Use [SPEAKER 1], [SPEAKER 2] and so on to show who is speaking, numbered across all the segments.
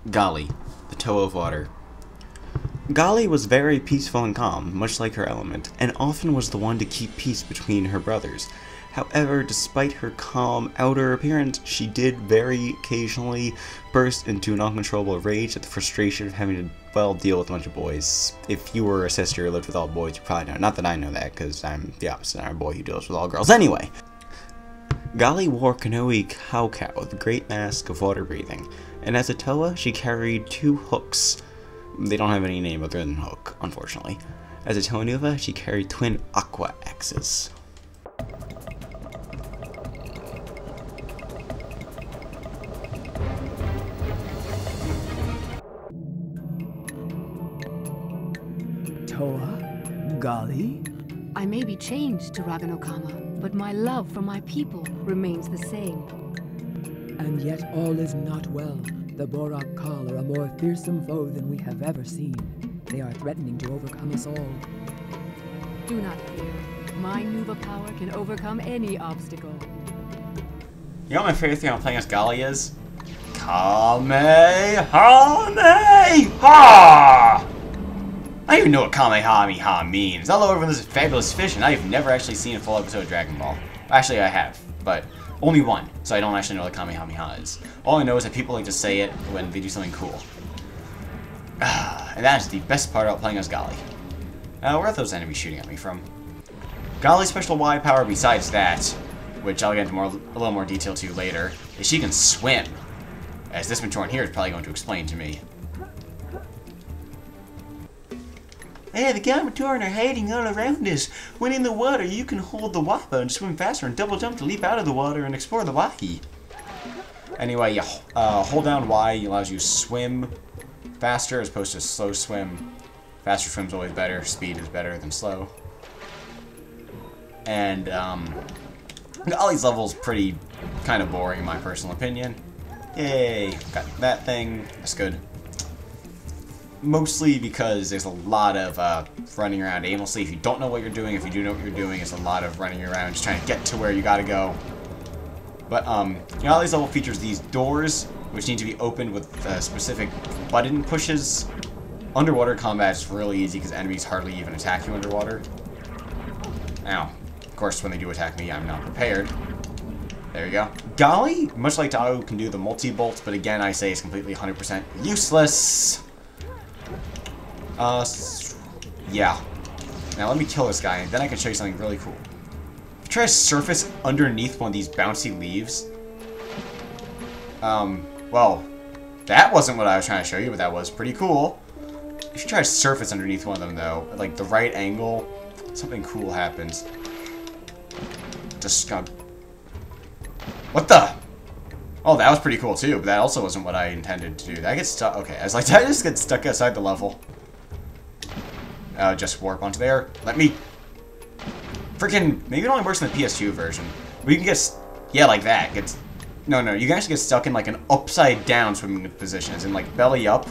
[SPEAKER 1] Gali, the toe of water. Gali was very peaceful and calm, much like her element, and often was the one to keep peace between her brothers. However, despite her calm outer appearance, she did very occasionally burst into an uncontrollable rage at the frustration of having to, well, deal with a bunch of boys. If you were a sister who lived with all boys, you probably know. Not that I know that, because I'm the opposite. I'm a boy who deals with all girls. Anyway, Gali wore Kamehameha, the great mask of water breathing, and as a Toa, she carried 2 hooks. They don't have any name other than hook, unfortunately. As a Toa, she carried twin aqua axes.
[SPEAKER 2] Toa? Gali?
[SPEAKER 3] I may be changed, Turaga no Kama, but my love for my people remains the same.
[SPEAKER 2] And yet all is not well. The Bohrok Kal are a more fearsome foe than we have ever seen. They are threatening to overcome us all.
[SPEAKER 3] Do not fear. My Nuva power can overcome any obstacle.
[SPEAKER 1] You know what my favorite thing about playing as Gali is? Kamehameha! I don't even know what Kamehameha means. Although everyone this is fabulous fish, and I've never actually seen a full episode of Dragon Ball. Actually, I have, but only one, so I don't actually know what Kamehameha is. All I know is that people like to say it when they do something cool. And that is the best part about playing as Gali. Where are those enemies shooting at me from? Gali's special Y power, besides that, which I'll get into a little more detail to later, is she can swim. As this Matoran here is probably going to explain to me. Hey, the Matoran are hiding all around us. When in the water, you can hold the Wappa and swim faster and double jump to leap out of the water and explore the Ga-Wahi. Anyway, yeah, hold down Y allows you to swim faster as opposed to slow swim. Faster swim's always better. Speed is better than slow. And, Gali's level is pretty kind of boring in my personal opinion. Yay, got that thing. That's good. Mostly because there's a lot of running around aimlessly. If you don't know what you're doing, if you do know what you're doing, it's a lot of running around just trying to get to where you gotta go. But Gali's level features these doors, which need to be opened with specific button pushes. Underwater combat is really easy because enemies hardly even attack you underwater. Now, of course, when they do attack me, I'm not prepared. There you go. Gali, much like Tao, can do the multi-bolt, but again, I say it's completely 100% useless. Yeah. Now let me kill this guy, and then I can show you something really cool. If you try to surface underneath one of these bouncy leaves, well, that wasn't what I was trying to show you, but that was pretty cool. If you try to surface underneath one of them, though, at, like, the right angle, something cool happens. Just gonna... What the? Oh, that was pretty cool, too, but that also wasn't what I intended to do. That gets stuck... Okay, I was like, did I just get stuck outside the level? Just warp onto there. Let me... Freaking... Maybe it only works in the PS2 version. We can get... Yeah, like that. Gets... No, you can actually get stuck in, like, an upside-down swimming position. As in, like, belly up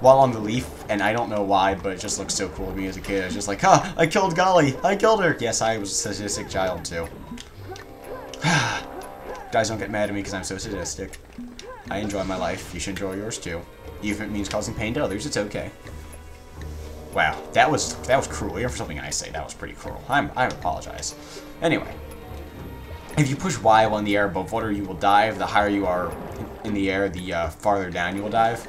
[SPEAKER 1] while on the leaf. And I don't know why, but it just looks so cool to me as a kid. I was just like, ha! I killed Gali! I killed her! Yes, I was a sadistic child, too. Guys, don't get mad at me because I'm so sadistic. I enjoy my life. You should enjoy yours, too. Even if it means causing pain to others, it's okay. Wow, that was cruel. Even for something I say, that was pretty cruel. I apologize. Anyway, if you push Y while in the air above water, you will dive. The higher you are in the air, the farther down you will dive.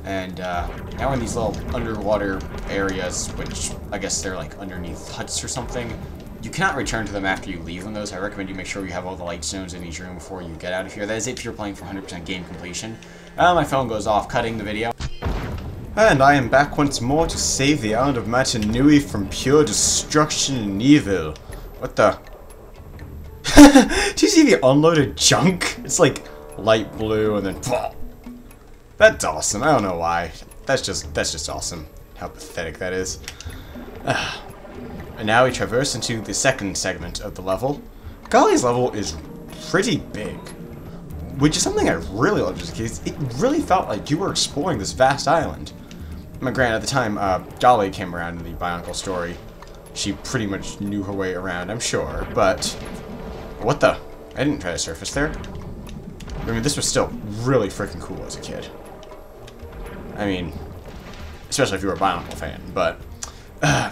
[SPEAKER 1] And now we're in these little underwater areas, which I guess they're like underneath huts or something. You cannot return to them after you leave them, though, so I recommend you make sure you have all the light stones in each room before you get out of here. That is if you're playing for 100% game completion. My phone goes off, cutting the video. And I am back once more to save the island of Matanui from pure destruction and evil. What the? Do you see the unloaded junk? It's like light blue and then... That's awesome. I don't know why. That's just awesome. How pathetic that is. And now we traverse into the second segment of the level. Gali's level is pretty big, which is something I really loved as a kid. It really felt like you were exploring this vast island. My granted, at the time, Gali came around in the BIONICLE story. She pretty much knew her way around, I'm sure, but... What the? I didn't try to surface there. I mean, this was still really freaking cool as a kid. I mean, especially if you were a BIONICLE fan, but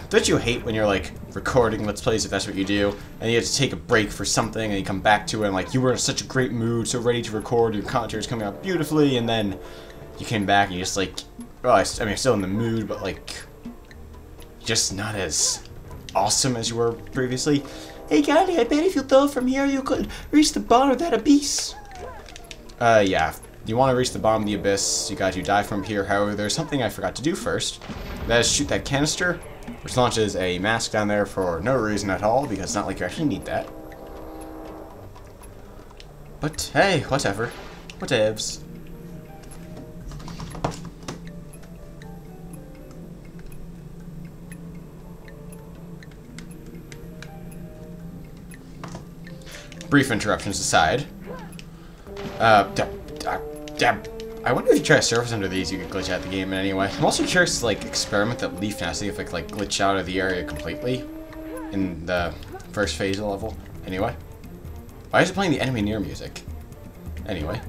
[SPEAKER 1] don't you hate when you're like recording Let's Plays, if that's what you do, and you have to take a break for something and you come back to it and like you were in such a great mood, so ready to record, your commentary is coming out beautifully, and then you came back and you just like, well, I mean, I'm still in the mood, but like, just not as awesome as you were previously. Hey Gali, I bet if you dove from here you could reach the bottom of that abyss. Yeah. You want to reach the bottom of the abyss, you got to dive from here. However, there's something I forgot to do first. That is shoot that canister, which launches a mask down there for no reason at all, because it's not like you actually need that. But hey, whatever. Whatevs. Brief interruptions aside. I wonder if you try to surface under these, you could glitch out the game in any way. I'm also curious to like experiment that leaf now, see if I could like glitch out of the area completely in the first phase of the level. Anyway, why is it playing the enemy near music? Anyway,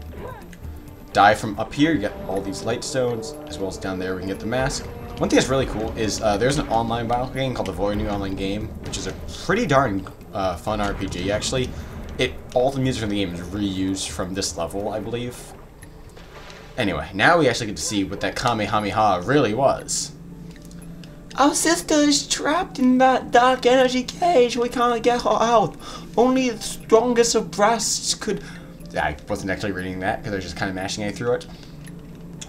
[SPEAKER 1] dive from up here. You get all these light stones, as well as down there we can get the mask. One thing that's really cool is there's an online BIONICLE game called the Void New Online Game, which is a pretty darn fun RPG actually. All the music from the game is reused from this level, I believe. Anyway, now we actually get to see what that Kamehameha really was. Our sister is trapped in that dark energy cage. We can't get her out. Only the strongest of breasts could... I wasn't actually reading that because I was just kind of mashing A through it.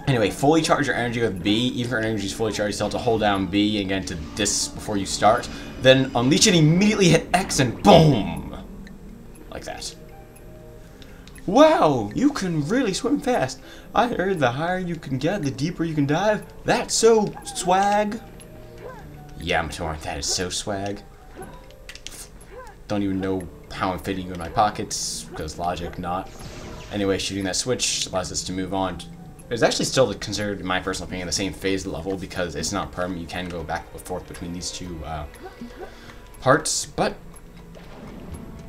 [SPEAKER 1] Anyway, fully charge your energy with B. Even if your energy is fully charged, you still have to hold down B and get into this before you start. Then unleash it, immediately hit X and boom! Like that. Wow, you can really swim fast. I heard the higher you can get, the deeper you can dive. That's so swag. Yeah, Matoran, that is so swag. Don't even know how I'm fitting you in my pockets, because logic not. Anyway, shooting that switch allows us to move on. It's actually still considered, in my personal opinion, the same phase of the level, because it's not permanent. You can go back and forth between these two parts, but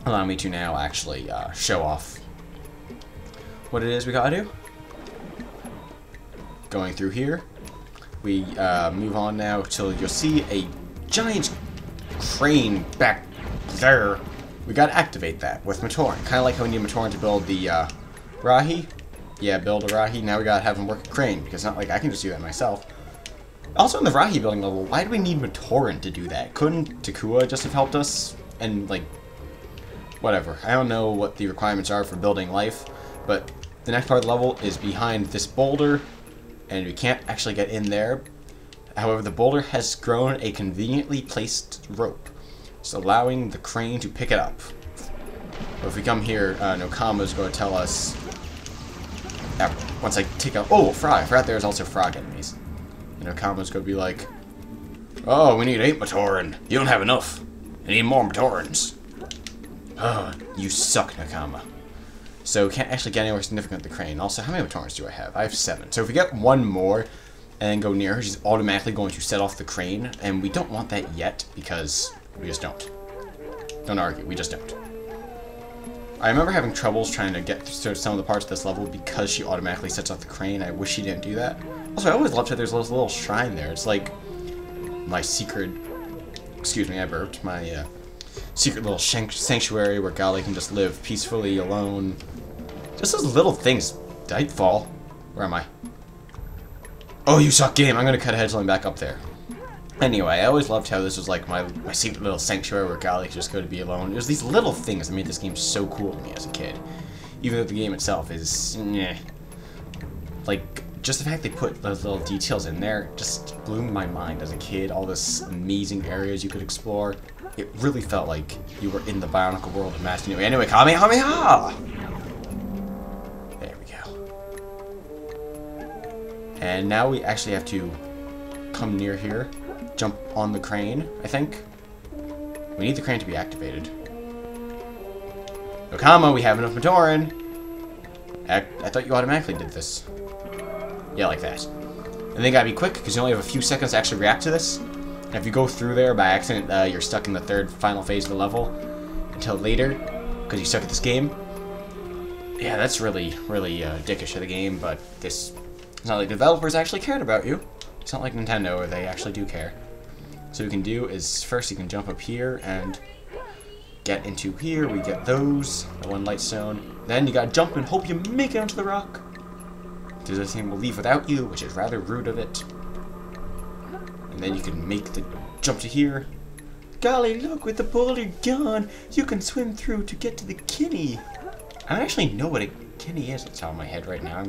[SPEAKER 1] allow me to now actually show off what it is we gotta do. Going through here, we move on now till you'll see a giant crane back there. We gotta activate that with Matoran. Kind of like how we need Matoran to build the Rahi. Yeah, build a Rahi. Now we gotta have him work a crane, because it's not like I can just do that myself. Also in the Rahi building level, why do we need Matoran to do that? Couldn't Takua just have helped us? And like, whatever. I don't know what the requirements are for building life, but the next part of the level is behind this boulder, and we can't actually get in there. However, the boulder has grown a conveniently placed rope, so allowing the crane to pick it up. But if we come here, Nokama is going to tell us that once I take out... Oh, frog! I forgot there's also frog enemies. And Nokama's going to be like, oh, we need 8 Matoran. You don't have enough. I need more Matorans. Oh, you suck, Nakama. So can't actually get anywhere significant with the crane. Also, how many Matorans do I have? I have 7. So if we get one more and go near her, she's automatically going to set off the crane. And we don't want that yet because we just don't. Don't argue, we just don't. I remember having troubles trying to get through some of the parts of this level because she automatically sets off the crane. I wish she didn't do that. Also, I always loved that there's a little shrine there. It's like my secret... Excuse me, I burped. My secret little sanctuary where Gali can just live peacefully alone. Just those little things. Did I fall? Where am I? Oh, you suck, game. I'm gonna cut ahead till I'm back up there. Anyway, I always loved how this was like my secret little sanctuary where Gali could just go to be alone. It was these little things that made this game so cool to me as a kid. Even though the game itself is... Meh. Like, just the fact they put those little details in there just blew my mind as a kid. All this amazing areas you could explore. It really felt like you were in the BIONICLE world of Master Nui. Anyway, Kamehameha! There we go. And now we actually have to come near here. Jump on the crane, I think. We need the crane to be activated. Okama, we have enough Matoran. I thought you automatically did this. Yeah, like that. And they gotta be quick, because you only have a few seconds to actually react to this. And if you go through there by accident, you're stuck in the third final phase of the level until later, because you suck at this game. Yeah, that's really, really dickish of the game, but it's not like developers actually cared about you. It's not like Nintendo where they actually do care. So what you can do is, first you can jump up here and get into here. We get those, the one lightstone. Then you gotta jump and hope you make it onto the rock. Because this thing will leave without you, which is rather rude of it. And then you can make the jump to here. Golly, look, with the boulder gone, you can swim through to get to the Kinney. I don't actually know what a Kinney is at the top of my head right now.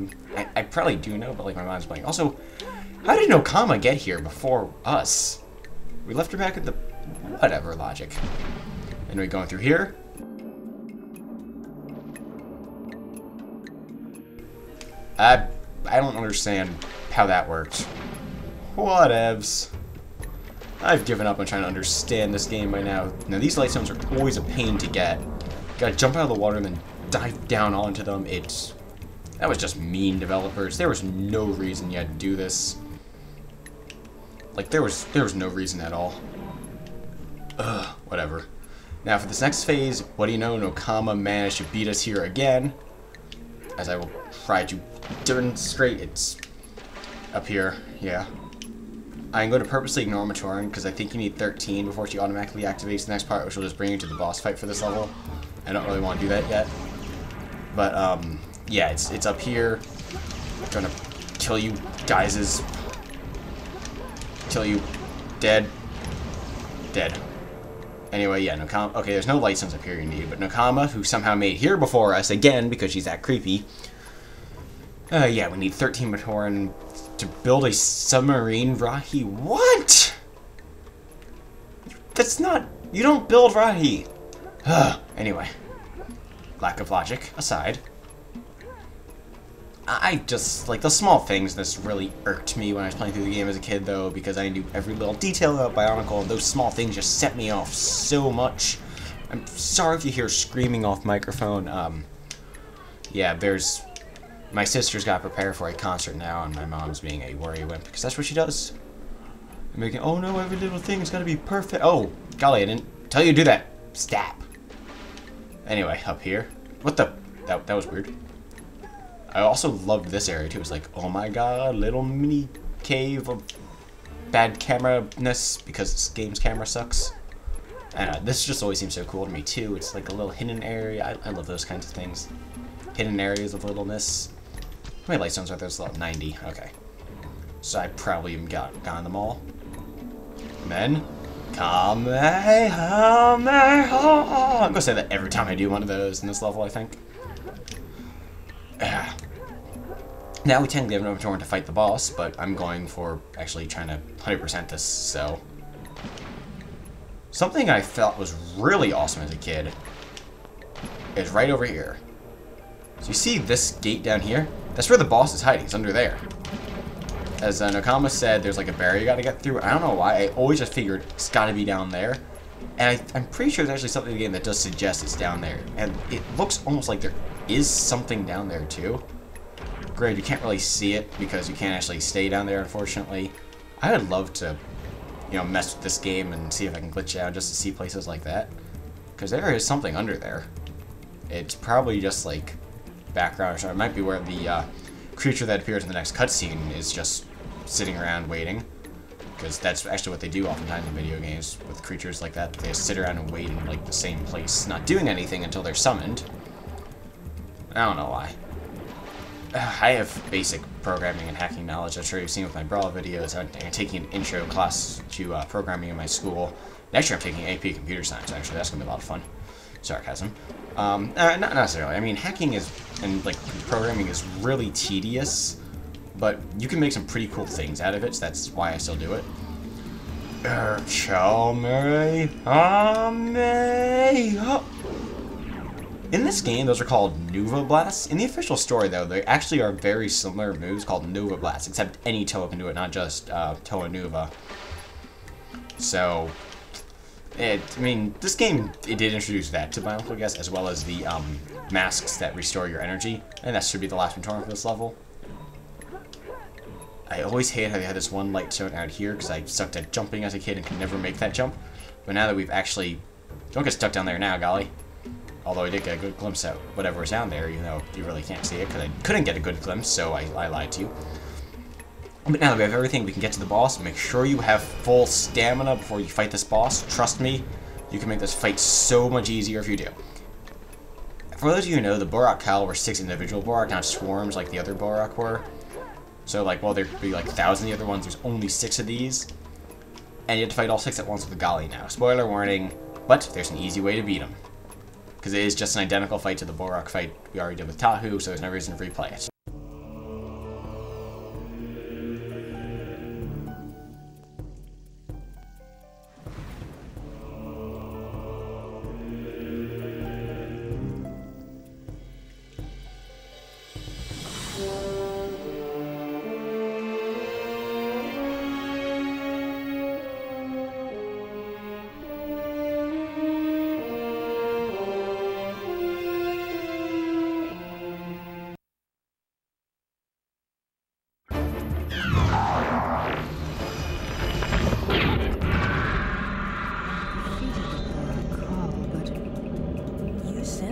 [SPEAKER 1] I probably do know, but like my mind's blank. Also, how did Okama get here before us? We left her back at the whatever logic. And we're going through here. I don't understand how that worked. Whatevs. I've given up on trying to understand this game by now. Now these lightstones are always a pain to get. Gotta jump out of the water and then dive down onto them. That was just mean developers. There was no reason you had to do this. Like there was no reason at all. Ugh, whatever. Now for this next phase, what do you know? Okama managed to beat us here again. As I will try to demonstrate, it's up here, yeah. I'm going to purposely ignore Matoran because I think you need 13 before she automatically activates the next part, which will just bring you to the boss fight for this level. I don't really want to do that yet. But, yeah, it's up here. I'm trying to kill you guys. Kill you. Dead. Dead. Anyway, yeah, Nakama. Okay, there's no lightstones up here you need, but Nakama, who somehow made here before us again because she's that creepy. Yeah, we need 13 Matoran to build a submarine Rahi. What? That's not. You don't build Rahi. Anyway, lack of logic aside. I just, like, the small things, this really irked me when I was playing through the game as a kid, though, because I knew every little detail about BIONICLE, and those small things just set me off so much. I'm sorry if you hear screaming off microphone. Yeah, my sister's got prepared for a concert now, and my mom's being a worry wimp, because that's what she does. I'm making, oh no, every little thing's gotta be perfect. Oh, golly, I didn't tell you to do that. Stop. Anyway, up here. What the? That was weird. I also loved this area too. It was like, oh my god, little mini cave of bad camera-ness because this game's camera sucks. And this just always seems so cool to me too. It's like a little hidden area. I love those kinds of things. Hidden areas of littleness. How many lightstones are there? There's 90. Okay. So I probably have gotten them all. And then, Kamehameha. I'm gonna say that every time I do one of those in this level, I think. Now we technically have no Matoran to fight the boss, but I'm going for actually trying to 100% this, so. Something I felt was really awesome as a kid is right over here. So you see this gate down here? That's where the boss is hiding. It's under there. As Nakama said, there's like a barrier you gotta get through. I don't know why. I always just figured it's gotta be down there. And I'm pretty sure there's actually something in the game that does suggest it's down there. And it looks almost like there is something down there too. Granted, you can't really see it because you can't actually stay down there, unfortunately. I would love to, you know, mess with this game and see if I can glitch out just to see places like that. Because there is something under there. It's probably just like background or something. It might be where the creature that appears in the next cutscene is just sitting around waiting. Because that's actually what they do oftentimes in video games with creatures like that. They just sit around and wait in like the same place, not doing anything until they're summoned. I don't know why. I have basic programming and hacking knowledge. I'm sure you've seen with my Brawl videos. I'm taking an intro class to programming in my school. Next year I'm taking AP Computer Science, actually. That's going to be a lot of fun. Sarcasm. Not necessarily. I mean, hacking is, and like programming is really tedious, but you can make some pretty cool things out of it, so that's why I still do it. In this game, those are called Nuva Blasts. In the official story, though, they actually are very similar moves called Nuva Blasts, except any Toa can do it, not just Toa Nuva. So, I mean, this game, it did introduce that to BIONICLE, I guess, as well as the masks that restore your energy, and that should be the last Matoran for this level. I always hate how they had this one lightstone out here, because I sucked at jumping as a kid and could never make that jump. But now that we've actually... Don't get stuck down there now, Gali. Although I did get a good glimpse at whatever was down there, even though you really can't see it, because I couldn't get a good glimpse, so I lied to you. But now that we have everything, we can get to the boss. Make sure you have full stamina before you fight this boss. Trust me, you can make this fight so much easier if you do. For those of you who know, the Bohrok Kal were 6 individual Bohrok, not swarms like the other Bohrok were. So, like, while there'd be like 1,000 of the other ones, there's only 6 of these. And you have to fight all 6 at once with the Gali now. Spoiler warning, but there's an easy way to beat them. Because it is just an identical fight to the Bohrok fight we already did with Tahu, so there's no reason to replay it.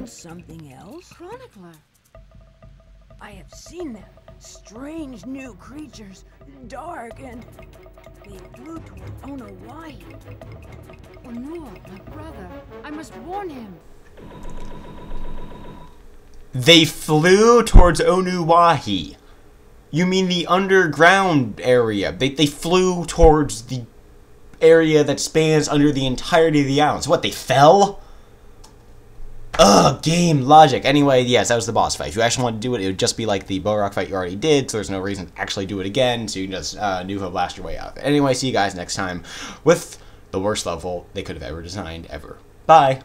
[SPEAKER 4] Something else?
[SPEAKER 3] Chronicler.
[SPEAKER 4] I have seen them. Strange new creatures. Dark and... they flew toward Ga-Wahi.
[SPEAKER 3] Onua, my brother. I must warn him.
[SPEAKER 1] They flew towards Ga-Wahi. You mean the underground area. They flew towards the area that spans under the entirety of the island. So what, they fell? Ugh, game logic. Anyway, yes, that was the boss fight. If you actually want to do it, it would just be like the Bohrok fight you already did, so there's no reason to actually do it again, so you can just Nuvo blast your way out of it. Anyway, see you guys next time with the worst level they could have ever designed, ever. Bye!